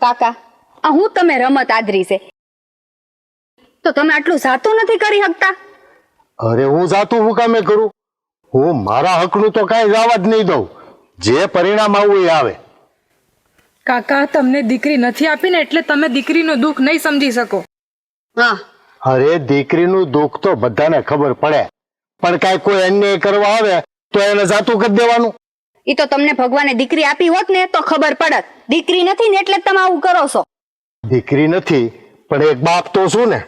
કાકા આ હું તમે રમત આદરી છે તો તમે આટલું સાતું નથી કરી શકતા? અરે હું જાતું હું કામે કરું? હું મારા હકનું તો કાંઈ જવા જ નહીં દઉં. જે પરિણામ આવું એ આવે. કાકા તમને દીકરી નથી આપી ને એટલે તમે દીકરીનું દુઃખ નહીં સમજી શકો. હા અરે દીકરીનું દુઃખ તો બધાને ખબર પડે, પણ કાંઈ કોઈ અન્યાય કરવા આવે તો એને જાતું કરી દેવાનું. ઈ તો તમને ભગવાને દીકરી આપી હોત ને તો ખબર પડત. દીકરી નથી ને એટલે તમે આવું કરો છો. દીકરી નથી પણ એક બાપ તો શું ને.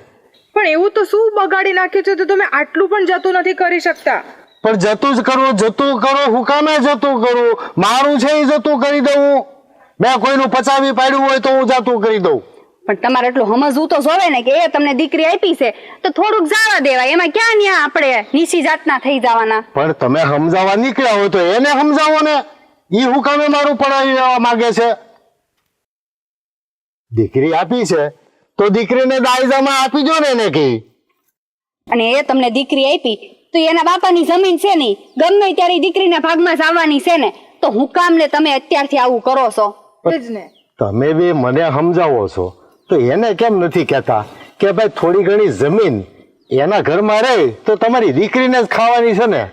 પણ એવું તો શું બગાડી નાખ્યું છે તો તમે આટલું પણ જતું નથી કરી શકતા? પણ જતું જ કરો, જતું કરો. હું કામે જતું કરું? મારું છે એ જતું કરી દઉં. મેં કોઈનું પચાવી પાડ્યું હોય તો હું જતું કરી દઉં. પણ તમારે એટલું સમજવું તો જોવે ને કે એ તમને દીકરી આપી છે તો થોડુંક જવા દેવાય. એમાં ક્યાં ન્યા આપણે નીચી જાતના થઈ જવાના? પણ તમે સમજાવવા નીકળ્યા હોય તો એને સમજાવો ને. ઈ હું કામે મારું પડાવી લેવા માંગે છે? દીકરી આપી છે તો દીકરીને દાયજામાં આપી દો ને એને કી. અને એ તમને દીકરી આપી તો એના બાપાની જમીન છે નહીં, ગમે ત્યારે દીકરીના ભાગમાં જ આવવાની છે ને, તો હું કામ ને તમે અત્યારથી આવું કરો છો? જ ને. તમે બી મને સમજાવો છો તો એને કેમ નથી કહેતા કે ભાઈ થોડી ઘણી જમીન એના ઘરમાં રહે તો તમારી દીકરીને જ ખાવાની છે ને?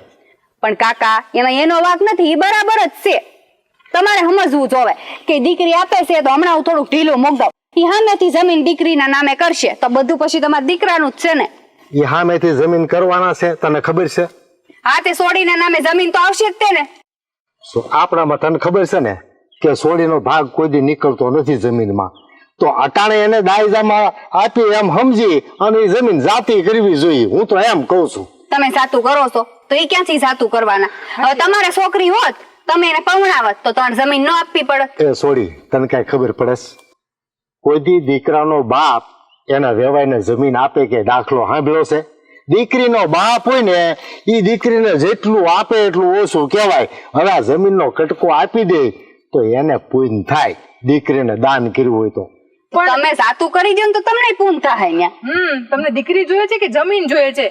પણ કાકા એમાં એનો વાંક નથી, એ બરાબર જ છે. તમારે સમજવું જોવે કે દીકરી આપે છે તો હમણાં હું થોડુંક ઢીલું મોકલાવ. એ સામેથી જમીન દીકરીના નામે કરશે તો બધું પછી તમારા દીકરાનું જ છે ને. એ સામેથી જમીન કરવાના છે, તને ખબર છે? હા તે સોડીના નામે જમીન તો આવશે જ તે ને. આપણામાં તને ખબર છે ને કે સોડીનો ભાગ કોઈ દી નીકળતો નથી જમીનમાં. તો અટાણે એને દાયજામાં આપી એમ સમજી અને એ જમીન જાતી કરવી જોઈએ. હું તો એમ કઉ છું. તમે સાતું કરો છો તો એ ક્યાંથી સાતું કરવાના? હવે તમારે છોકરી હોત તમે એને પવણાવત તો તમારે જમીન ન આપવી પડે. એ સોડી તને કઈ ખબર પડે? કોઈ દી દીકરાનો બાપ એના વેવાઈને જમીન આપે કે દાખલો સાંભળ્યો છે? દીકરીનો બાપ હોય ને એ દીકરીને જેટલું આપે એટલું ઓછું કહેવાય. હવે આ જમીનનો કટકો આપી દે તો એને પૂન થાય, દીકરીને દાન કર્યું હોય તો. તમે સાતું કરી દો ને તો તમને પૂન થાય અહીંયા. તમને દીકરી જોઈએ છે કે જમીન જોઈએ છે?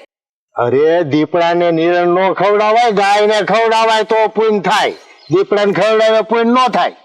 અરે દીપડાને નિરણ નો ખવડાવાય, ગાયને ખવડાવાય તો પૂન થાય. દીપડાને ખવડાવે પૂન ન થાય.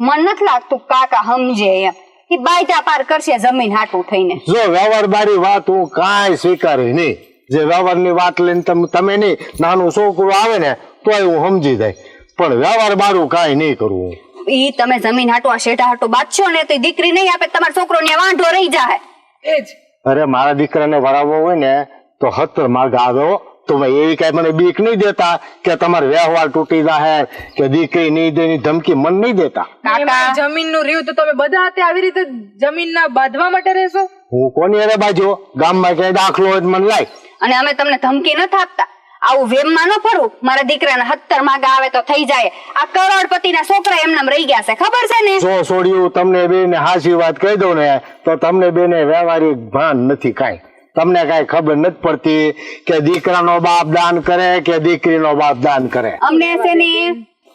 મન નથી લાગતું કાકા સમજે એમ. એ બાયટા પાર કરશે જમીન હાટું થઈને. જો વ્યવહાર બારી વાત હું કાંઈ સ્વીકારી નહીં. જે વ્યવહારની વાત લઈને તમે નહીં, નાનું છોકરું આવે ને તોય હું સમજી જાય, પણ વ્યવહાર બારું કાંઈ નહીં કરવું. ઈ તમે જમીન હાટું આ શેઠા હાટું બાંધશો ને તો દીકરી નહીં આપે, તમારો છોકરો ને વાંઢો રહી જાય. એ જ. અરે મારા દીકરાને વરાવવો હોય ને તો 70 માર્ગ આવ્યો તો એવી કઈ મને બીક નહીં દેતા કે તમારે વ્યવહાર તૂટી જાય કે દીકરી નહીં દે ધમકી મન નહીં દેતા. કાકા જમીનનું રહ્યું તો તમે બધા હાથે આવી રીતે જમીનના બાંધવા માટે રહેશો? હું કોની અરે બાજુ ગામમાં ક્યાંય દાખલો હોય તો મને લાય. અને અમે તમને ધમકી ન આપતા. આવું વેમમાં ન ફરવું. મારા દીકરાને 70 માગ આવે તો થઈ જાય. આ કરોડપતિના છોકરા એમનામ રહી ગયા છે, ખબર છે ને? જો છોડ્યું તમને બેને હાચી વાત કહી દઉં ને તો તમને બેને વ્યવહારિક ભાન નથી કાંઈ. તમને કાંઈ ખબર નથી પડતી કે દીકરાનો બાપ દાન કરે કે દીકરીનો બાપ દાન કરે. અમને છે ને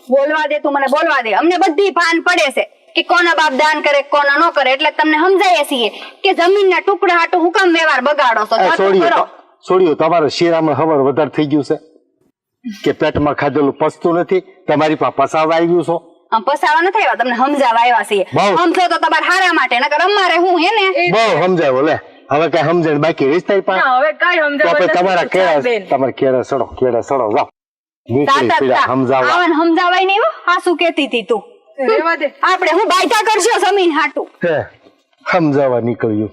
બોલવા દે, તું મને બોલવા દે. અમને બધી ભાન પડે છે કે કોના બાપ દાન કરે કોના ન કરે. એટલે તમને સમજાય છીએ કે જમીનના ટુકડા હાટું હું કામ વ્યવહાર બગાડો છો? છોડ્યું તમારે શીરામાં ખબર વધારે થઈ ગયું છે કે પેટમાં ખાધેલું પચતું નથી? તમારી પાસે પસાવા આવ્યું છો? પસાવા નથી આવ્યા, તમને સમજાવવા આવ્યા છીએ. સમજો તો તમારા હારા માટે, નકર અમારે હું હે ને. બહુ સમજાવો લે. હવે કઈ સમજણ બાકી રહી થાય પણ હવે કઈ સમજાવવા તમારા કેળે સડો જાઓ. સમજાવાય નહીં. હા શું કેતી હતી તું? રહેવા દે. આપણે હું બાયટા કરશો જમીન હાટું? સમજાવવા નીકળ્યું,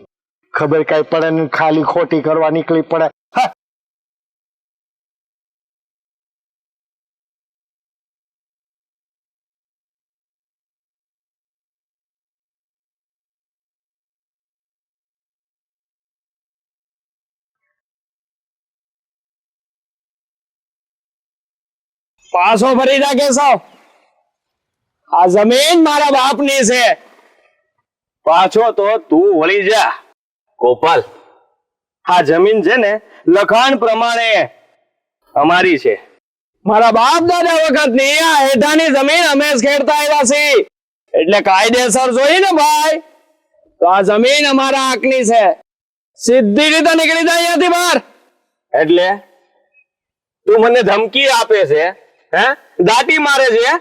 ખબર કઈ પડે ને ખાલી ખોટી કરવા નીકળી પડે. પાછો ફરી જા કેશવ. આ જમીન મારા બાપની છે. પાછો તો તું વળી જા ગોપાલ. આ જમીન છે ને લખાણ પ્રમાણે અમારી છે. મારા બાપ દાદા વખતની આ હેઠાની જમીન અમે જ ખેડતા આવ્યા છીએ. એટલે કાયદેસર જોઈ ને ભાઈ, તો આ જમીન અમારા હકની છે. સીધી રીતે નીકળી જાય અહીંયાથી બહાર. એટલે તું મને ધમકી આપે છે? હે, દાટી મારે છે?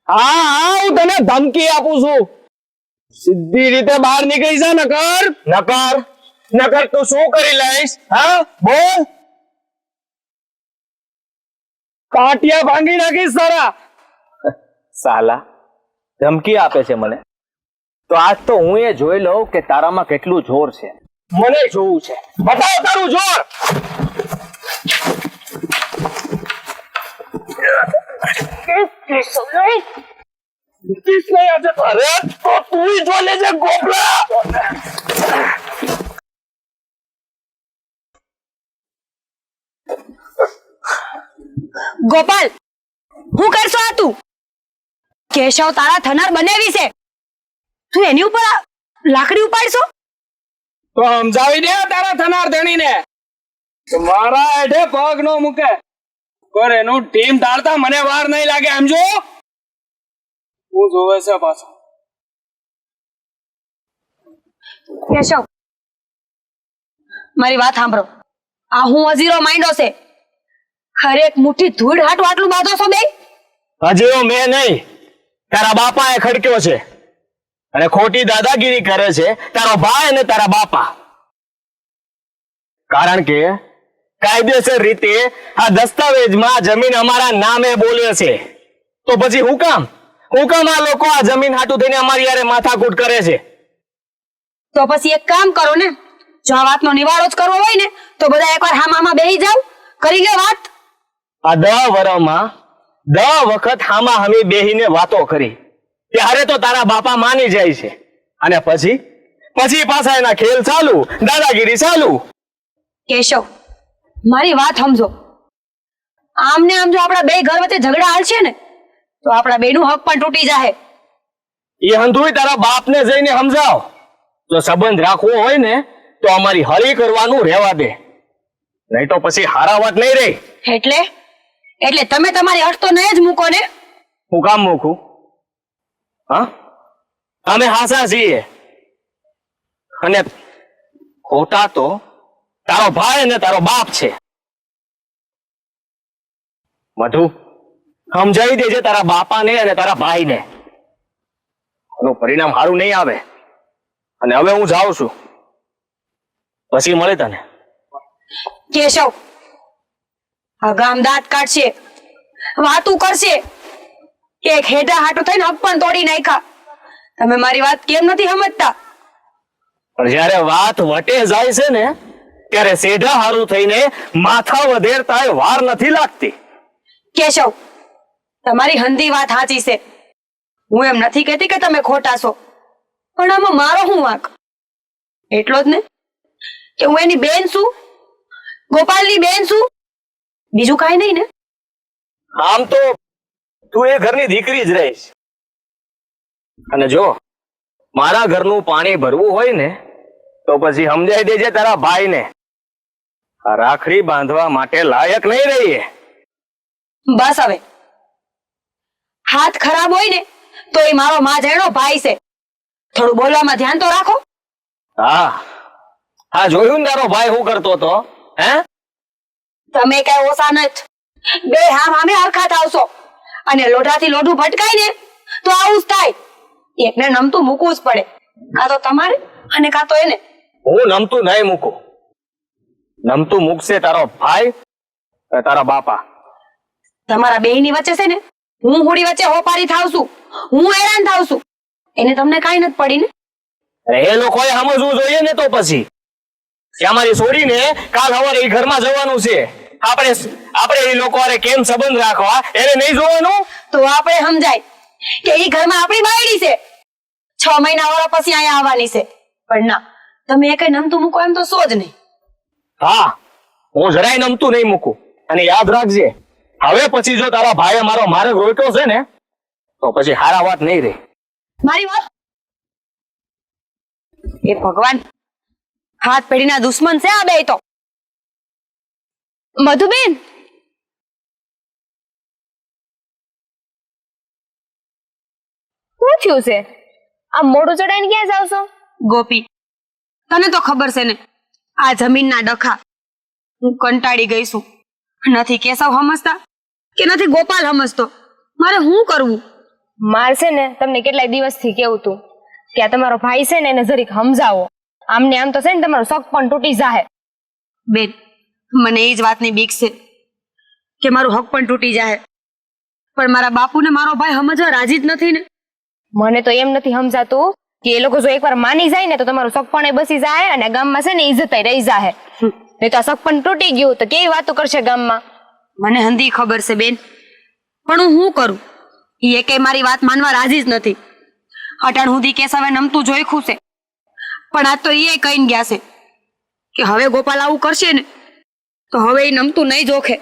હા હા, હું તને ધમકી આપું છું. સીધી રીતે બહાર નીકળી જા નકર નકર તું શું કરી લઈશ? હા બોલ. કાટિયા ભાંગી નાખીશ તારા. સાલા ધમકી આપે છે મને. તો આજ તો હું એ જોઈ લઉં કે તારામાં કેટલું જોર છે. મને જોવું છે. બતાવ તારું જોર. અરે તો તું જો લેજે ગોપલા. ગોપાલ, હું કરશો આ તું? કેશવ તારા થનાર બનાવી છે, તું એની ઉપર આ લાકડી ઉપાડશો? તો સમજાવી દે તારા થનાર ધણીને મારા હેઠે પગ નો મૂકે. પર એનું ટીમ તાળતા મને વાર નહીં લાગે. આમ જો હું જોવે છે પાછો. કેશવ, મારી વાત સાંભળો. આ હું અઝીરો માંડ્યો છે, હરેક મુઠ્ઠી ધૂળ હાટું આટલું બાંધો છો બે? હજી મેં નહીં, તારા બાપાએ ખડક્યો છે અને ખોટી દાદાગીરી કરે છે તારો ભાઈ અને તારા બાપા. કારણ કે કાયદેસર રીતે આ દસ્તાવેજમાં જમીન અમારા નામે બોલે છે. તો પછી હું કામ આ લોકો આ જમીન હાટું થઈને અમારી યારે માથાકૂટ કરે છે? તો પછી એક કામ કરો ને, જો આ વાતનો નિવારો જ કરવો હોય ને તો બધા એકવાર હામામાં બેહી જાવ. કરી ગયો વાત? આ 10 વર્ષમાં 10 વખત હામા હમી બેહીને વાતો કરી, ત્યારે તો તારા બાપા માની જાય છે અને પછી પાછા એના ખેલ ચાલુ, દાદાગીરી ચાલુ. કેશવ, મારી વાત સમજો. આમને આમ જો આપણા બે ઘર વચ્ચે ઝઘડા હાલશે ને તો આપણા બેનું હક પણ તૂટી જાય. એ હંધુય તારા બાપને જઈને સમજાવ. જો સંબંધ રાખવો હોય ને તો અમારી હળી કરવાનું રહેવા દે, નહીં તો પછી હારા વાત નહીં રહી. એટલે તમે તમારી અર્થ તો નહીં જ મૂકો ને? હું કામ મૂકું? હા, અમે હાસા છીએ અને ખોટા તો તારો ભાઈ અને તારો બાપ છે. મધુ, સમજાવી દેજે તારા બાપાને અને તારા ભાઈને. એનું પરિણામ સારું નહીં આવે. અને હવે હું જાઉં છું, પછી મળે તને. કેશવ, આ ગામ દાંત કાઢશે, વાતું કરશે કે ખેડા હાટું થઈને હક પણ તોડી નાખ્યા. તમે મારી વાત કેમ નથી સમજતા? પણ જયારે વાત વટે જાય છે ને ત્યારે સેઢા હારું થઈને માથા વધેરતા વાર નથી લાગતી. કેશવ, તમારી હંધી વાત સાચી છે. હું એમ નથી કહેતી કે તમે ખોટા છો, પણ આમાં મારો શું વાંક? એટલો જ ને કે હું એની બેન છું, ગોપાલની બેન છું, બીજું કાંઈ નહીં ને? આમ તો તું એ ઘરની દીકરી જ રહીશ. અને જો મારા ઘરનું પાણી ભરવું હોય ને તો પછી સમજાઈ દેજે તારા ભાઈને, આ રાખડી બાંધવા માટે લાયક નહીં રહીએ. બસ હવે, હાથ ખરાબ હોય ને તો એ મારો માજેણો ભાઈ છે, થોડું બોલવામાં ધ્યાન તો રાખો. હા જોયું ને તારો ભાઈ શું કરતો હતો? હે, તમે કઈ ઓછા નથી. બે હામ હામે હરખા થાવશો અને લોઢાથી લોઢું ભટકાય ને તો આવું જ થાય. એકને નમતું મૂકવું જ પડે, કાં તો તમારે અને કાં તો એને. હું નમતું નહીં મૂકું. નમતું મૂકશે તારો ભાઈ અને તારા બાપા. તમારા બેયની વચ્ચે છે ને હું હોડી વચ્ચે હોપારી થાવ છું, હું હેરાન થાવ છું, એને તમને કાંઈ નથી પડી ને? એ લોકોએ સમજવું જોઈએ ને. તો પછી કે અમારી છોડીને કાલ સવારે એ ઘરમાં જવાનું છે, આપણે એ લોકો હારે કેમ સંબંધ રાખવા એને નહીં જોવાનું? તો આપણે સમજાય કે એ ઘરમાં આપણી બાયડી છે, 6 મહિના વાળા પછી અહીંયા આવવાની છે. પણ ના, તમે એ કઈ નમતું મૂકો એમ તો સો જ નહીં. હા, હું જરાય નમતું નહીં મૂકું. અને યાદ રાખજે, હવે પછી જો તારા ભાઈએ મારો માર્ગ રોક્યો છે ને તો પછી હારા વાત નહીં રહે. મારી વાત, એ ભગવાન, હાથ પેઢીના દુશ્મન છે આ બે તો. મધુબેન, શું થયું છે? આ મોઢું ચડાઈને ક્યાં જાવ છો? ગોપી, તને તો ખબર છે ને આ જમીનના ડખા. હું કંટાળી ગઈ છું. નથી કેશવ સમજતા કે નથી ગોપાલ સમજતો. મારે શું કરવું? માર છે ને તમને કેટલાય દિવસથી કેવું તું કે આ તમારો ભાઈ છે ને એને જરીક સમજાવો. આમને આમ તો છે ને તમારો શક પણ તૂટી જાહે. બેન મને એ જ વાતની બીક છે કે મારું હક પણ તૂટી જાય, પણ મારા બાપુને મારો ભાઈ સમજવા રાજી જ નથી ને. મને તો એમ નથી સમજાતું કે એ લોકો જો એકવાર માની જાય ને તો તમારું શક પણ બસી જાય અને ગામમાં છે ને ઇજ્જત રહી જાહે. નહીં તો આ શક પણ તૂટી ગયું તો કેવી વાતો કરશે ગામમાં. મને હંધી ખબર છે બેન, પણ હું શું કરું? એ એકે મારી વાત માનવા રાજી જ નથી. અટાણ સુધી કેશવે નમતું જોઈ ખુશે, પણ આજ તો એ કહીને ગયા છે કે હવે ગોપાલ આવું કરશે ને તો હવે એ નમતું નહીં જોખે.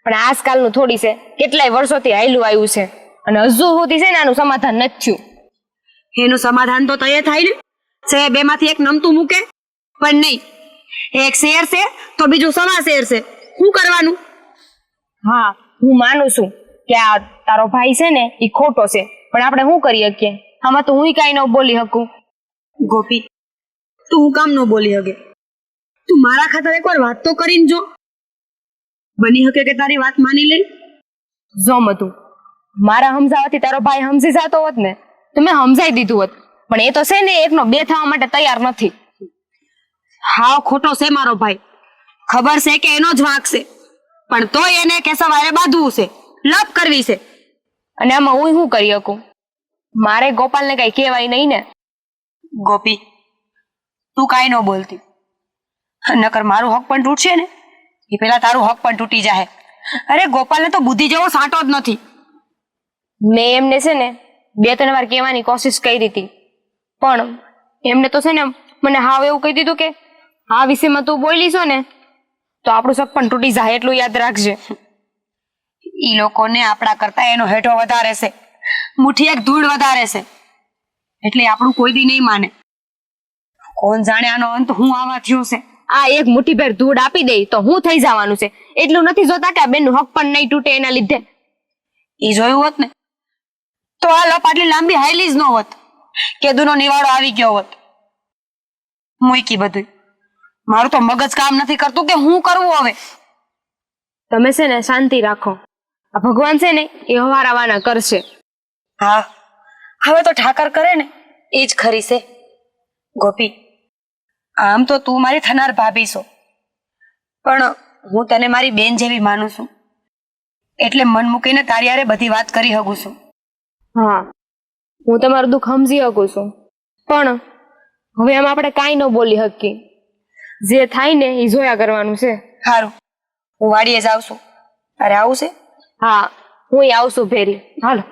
પણ આજકાલનું થોડી છે, કેટલાય વર્ષોથી હાયલું આવ્યું છે અને હજુ સુધી છે ને આનું સમાધાન નથી થયું. એનું સમાધાન તો તય થાય ને, છે બેમાંથી એક નમતું મૂકે, પણ નહીં. એક શેર છે તો બીજું સવા શેર છે, શું કરવાનું? હા હું માનું છું કે આ તારો ભાઈ છે ને એ ખોટો છે, પણ આપણે શું કરી શકીએ? આમાં તો હું કાંઈ ન બોલી શકું. ગોપી તું હું કામ ન બોલી હગે? તું મારા ખાતર એકવાર વાત તો કરીને જો. બની શકે કે તારી વાત માની લે. જો મતું મારા સમજાવવાથી તારો ભાઈ સમજી જતો હોત ને તો મેં સમજાઈ દીધું હોત, પણ એ તો છે ને એકનો બે થવા માટે તૈયાર નથી. હાવ ખોટો છે મારો ભાઈ, ખબર છે કે એનો જ વાંક છે, પણ તોય એને કેશવારે બાંધવું છે, લપ કરવી છે. અને આમાં હું શું કરી શકું? મારે ગોપાલને કઈ કહેવાય નહીં ને. ગોપી તું કાંઈ ન બોલતી, નકર મારું હક પણ તૂટશે ને એ પેલા તારું હક પણ તૂટી જાય. અરે ગોપાલને તો બુદ્ધિ જેવો સાંટો જ નથી. મેં એમને છે ને 2-3 વાર કહેવાની કોશિશ કરી હતી, પણ એમને તો છે ને મને હાવ એવું કહી દીધું કે આ વિષયમાં તું બોલી છો ને તો આપણું શક પણ તૂટી જાય, એટલું યાદ રાખજે. ઈ લોકોને આપણા કરતા એનો હેઠો વધારે છે, મુઠ્ઠી એક ધૂળ વધારે છે, એટલે આપણું કોઈ દી નહીં માને. કોણ જાણે આનો અંત હું આવા થયો છે. આ એક મુઠ્ઠી ભેર ધૂળ આપી દે તો હું થઈ જવાનું છે, એટલું નથી જોતા કે આ બેનનું હક પણ નહીં તૂટે એના લીધે. એ જોયું હોત ને તો આ લપ આટલી લાંબી હાઈલી જ ન હોત, કેદુનો નિવાડો આવી ગયો હોત. મૂકી બધું, મારું તો મગજ કામ નથી કરતું કે હું કરવું હવે. તમે છે ને શાંતિ રાખો, આ ભગવાન છે ને એ હવારાવાના કરશે. હા હવે તો ઠાકર કરે ને એ જ ખરી છે. ગોપી આમ તો તું મારી થનાર ભાભી છો, પણ હું તને મારી બેન જેવી માનું છું, એટલે મન મૂકીને તારી હારે બધી વાત કરી શકું છું. હા હું તમારું દુઃખ સમજી શકું છું, પણ હવે આમ આપણે કાંઈ ન બોલી શકીએ. જે થાય ને એ જોયા કરવાનું છે. સારું હું વાડીએ જાઉં છું. અરે આવું છે? હા હું આવશું ભેરી. હાલો.